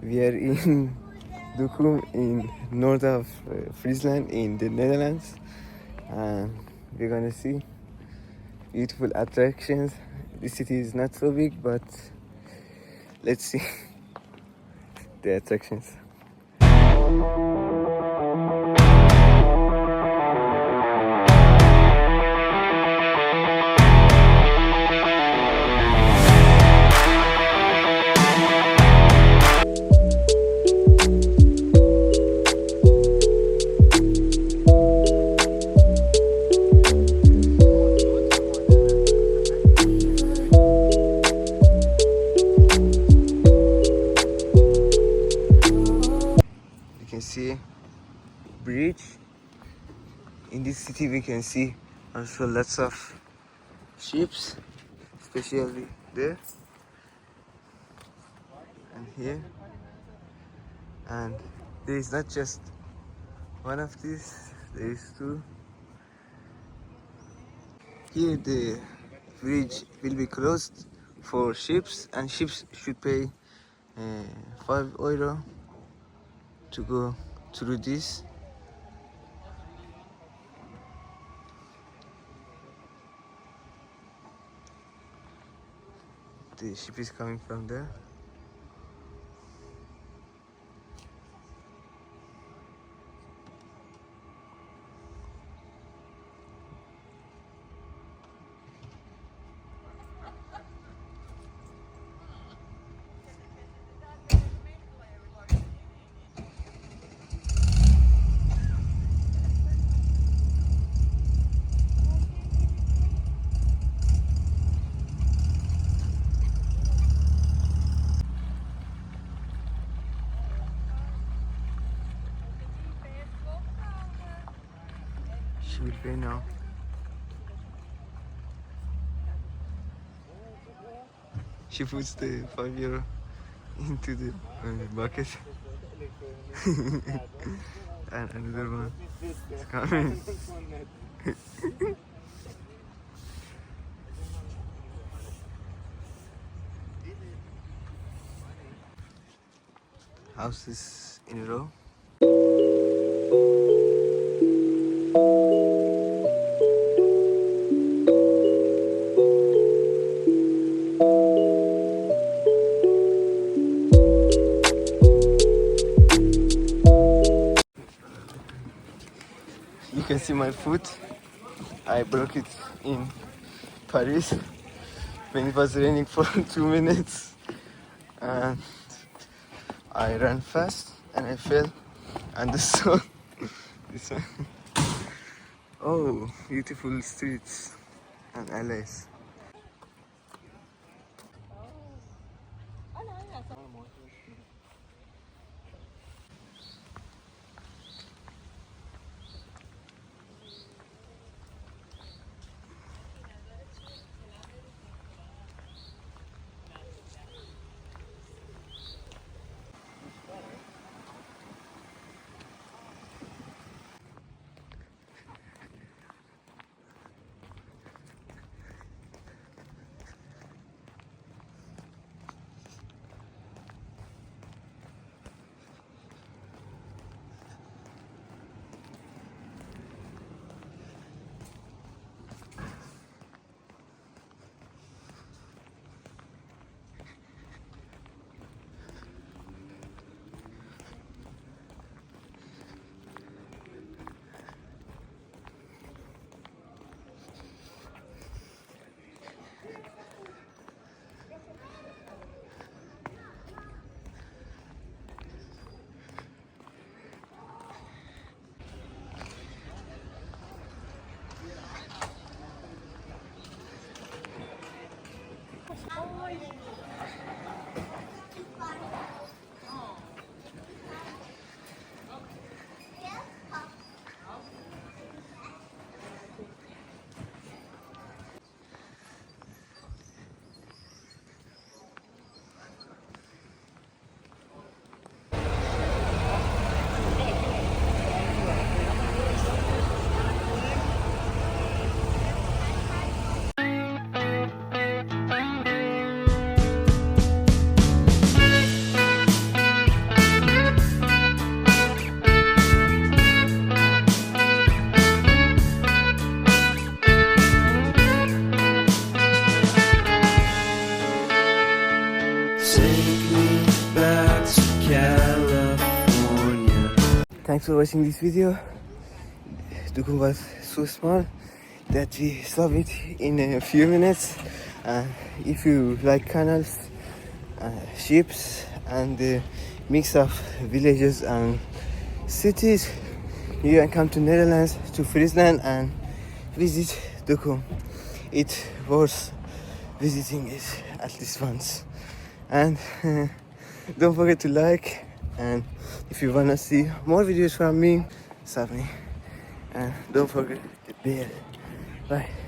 We are in Dukum in north of Friesland in the Netherlands, and we're gonna see beautiful attractions. The city is not so big, but let's see the attractions. You can see bridge. In this city we can see also lots of ships, especially there and here. And there is not just one of these, there is two. Here the bridge will be closed for ships, and ships should pay €5 to go through this. The ship is coming from there. She will pay now. She puts the €5 into the bucket. And another one is coming. Houses in a row. You can see my foot. I broke it in Paris when it was raining for 2 minutes, and I ran fast and I fell and the sun. This one. Oh, beautiful streets and alleys. Thanks for watching this video. Dukum was so small that we saw it in a few minutes. If you like canals, ships, and the mix of villages and cities, you can come to Netherlands, to Friesland, and visit Dukum. It's worth visiting it at least once. And don't forget to like, and if you wanna see more videos from me, sub me, and don't forget the bell. Bye.